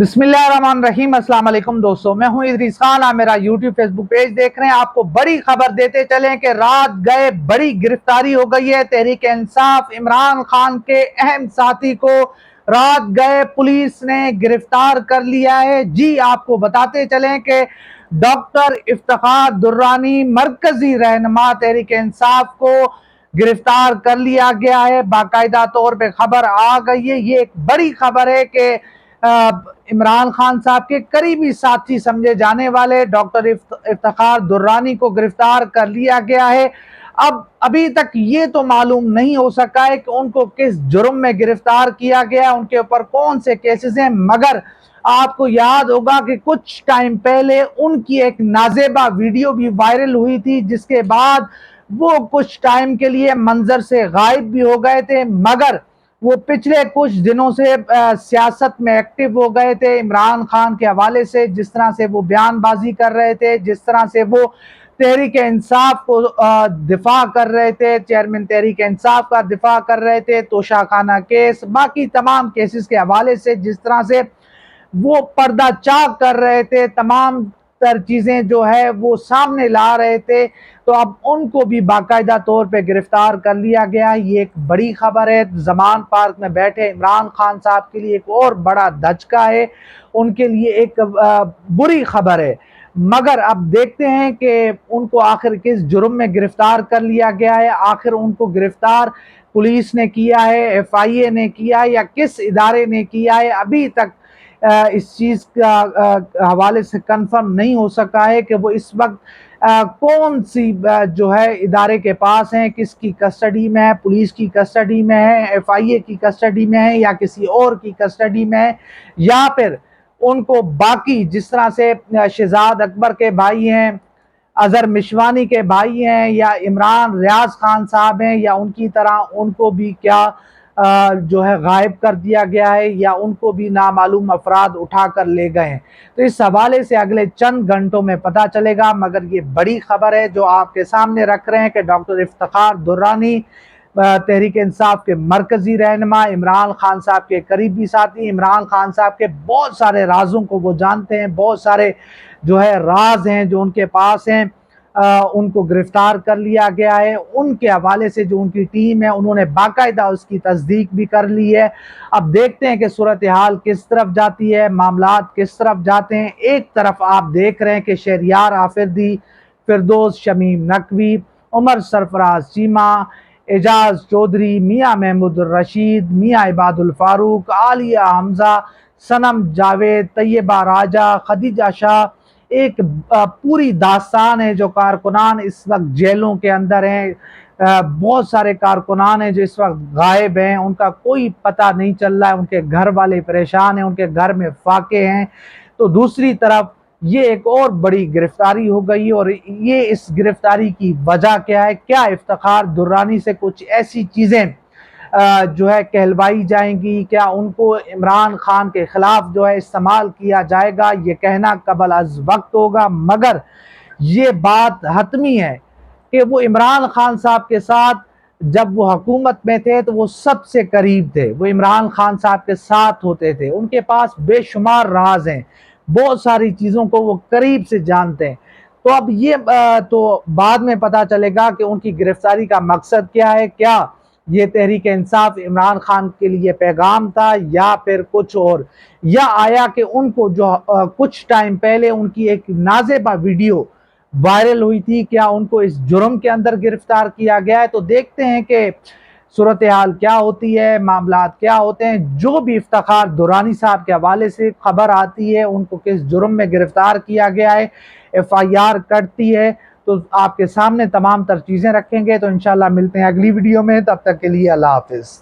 بسم اللہ الرحمن الرحیم۔ السلام علیکم دوستو، میں ہوں ادریس خان۔ آپ میرا یوٹیوب فیس بک پیج دیکھ رہے ہیں۔ آپ کو بڑی خبر دیتے چلیں کہ رات گئے بڑی گرفتاری ہو گئی ہے تحریک انصاف عمران خان کے اہم ساتھی کو رات گئے پولیس نے گرفتار کر لیا ہے۔ جی آپ کو بتاتے چلیں کہ ڈاکٹر افتخار درانی مرکزی رہنما تحریک انصاف کو گرفتار کر لیا گیا ہے۔ باقاعدہ طور پہ خبر آ گئی ہے۔ یہ ایک بڑی خبر ہے کہ عمران خان صاحب کے قریبی ساتھی سمجھے جانے والے ڈاکٹر افتخار درانی کو گرفتار کر لیا گیا ہے۔ ابھی تک یہ تو معلوم نہیں ہو سکا ہے کہ ان کو کس جرم میں گرفتار کیا گیا ہے، ان کے اوپر کون سے کیسز ہیں، مگر آپ کو یاد ہوگا کہ کچھ ٹائم پہلے ان کی ایک نازیبہ ویڈیو بھی وائرل ہوئی تھی، جس کے بعد وہ کچھ ٹائم کے لیے منظر سے غائب بھی ہو گئے تھے، مگر وہ پچھلے کچھ دنوں سے سیاست میں ایکٹیو ہو گئے تھے عمران خان کے حوالے سے۔ جس طرح سے وہ بیان بازی کر رہے تھے، جس طرح سے وہ تحریک انصاف کو دفاع کر رہے تھے، چیئرمین تحریک انصاف کا دفاع کر رہے تھے، توشہ خانہ کیس، باقی تمام کیسز کے حوالے سے جس طرح سے وہ پردہ چاک کر رہے تھے، تمام تر چیزیں جو ہے وہ سامنے لا رہے تھے، تو اب ان کو بھی باقاعدہ طور پہ گرفتار کر لیا گیا۔ یہ ایک بڑی خبر ہے۔ زمان پارک میں بیٹھے عمران خان صاحب کے لیے ایک اور بڑا دھچکا ہے، ان کے لیے ایک بری خبر ہے، مگر اب دیکھتے ہیں کہ ان کو آخر کس جرم میں گرفتار کر لیا گیا ہے۔ آخر ان کو گرفتار پولیس نے کیا ہے، ایف آئی اے نے کیا ہے، یا کس ادارے نے کیا ہے، ابھی تک اس چیز کا حوالے سے کنفرم نہیں ہو سکا ہے کہ وہ اس وقت کون سی جو ہے ادارے کے پاس ہیں، کس کی کسٹڈی میں ہے، پولیس کی کسٹڈی میں ہے، ایف آئی اے کی کسٹڈی میں ہے، یا کسی اور کی کسٹڈی میں ہے، یا پھر ان کو باقی جس طرح سے شہزاد اکبر کے بھائی ہیں، اظہر مشوانی کے بھائی ہیں، یا عمران ریاض خان صاحب ہیں، یا ان کی طرح ان کو بھی کیا جو ہے غائب کر دیا گیا ہے، یا ان کو بھی نامعلوم افراد اٹھا کر لے گئے ہیں۔ تو اس حوالے سے اگلے چند گھنٹوں میں پتہ چلے گا، مگر یہ بڑی خبر ہے جو آپ کے سامنے رکھ رہے ہیں کہ ڈاکٹر افتخار درانی تحریک انصاف کے مرکزی رہنما، عمران خان صاحب کے قریبی ساتھی، عمران خان صاحب کے بہت سارے رازوں کو وہ جانتے ہیں، بہت سارے جو ہے راز ہیں جو ان کے پاس ہیں، ان کو گرفتار کر لیا گیا ہے۔ ان کے حوالے سے جو ان کی ٹیم ہے انہوں نے باقاعدہ اس کی تصدیق بھی کر لی ہے۔ اب دیکھتے ہیں کہ صورتحال کس طرف جاتی ہے، معاملات کس طرف جاتے ہیں۔ ایک طرف آپ دیکھ رہے ہیں کہ شہریار آفردی، فردوس شمیم نقوی، عمر سرفراز چیمہ، اعجاز چودھری، میاں محمود الرشید، میاں عباد الفاروق، عالیہ حمزہ، صنم جاوید، طیبہ راجہ، خدیجہ شاہ، ایک پوری داستان ہے جو کارکنان اس وقت جیلوں کے اندر ہیں۔ بہت سارے کارکنان ہیں جو اس وقت غائب ہیں، ان کا کوئی پتہ نہیں چل رہا ہے، ان کے گھر والے پریشان ہیں، ان کے گھر میں فاقے ہیں۔ تو دوسری طرف یہ ایک اور بڑی گرفتاری ہو گئی، اور یہ اس گرفتاری کی وجہ کیا ہے؟ کیا افتخار درانی سے کچھ ایسی چیزیں جو ہے کہلوائی جائیں گی؟ کیا ان کو عمران خان کے خلاف جو ہے استعمال کیا جائے گا؟ یہ کہنا قبل از وقت ہوگا، مگر یہ بات حتمی ہے کہ وہ عمران خان صاحب کے ساتھ جب وہ حکومت میں تھے تو وہ سب سے قریب تھے، وہ عمران خان صاحب کے ساتھ ہوتے تھے، ان کے پاس بے شمار راز ہیں، بہت ساری چیزوں کو وہ قریب سے جانتے ہیں۔ تو اب یہ تو بعد میں پتہ چلے گا کہ ان کی گرفتاری کا مقصد کیا ہے، کیا یہ تحریک انصاف عمران خان کے لیے پیغام تھا، یا پھر کچھ اور، یا آیا کہ ان کو جو کچھ ٹائم پہلے ان کی ایک نازیبہ ویڈیو وائرل ہوئی تھی، کیا ان کو اس جرم کے اندر گرفتار کیا گیا ہے؟ تو دیکھتے ہیں کہ صورتحال کیا ہوتی ہے، معاملات کیا ہوتے ہیں۔ جو بھی افتخار درانی صاحب کے حوالے سے خبر آتی ہے، ان کو کس جرم میں گرفتار کیا گیا ہے، ایف آئی آر کٹتی ہے، تو آپ کے سامنے تمام تر چیزیں رکھیں گے۔ تو انشاءاللہ ملتے ہیں اگلی ویڈیو میں، تب تک کے لیے اللہ حافظ۔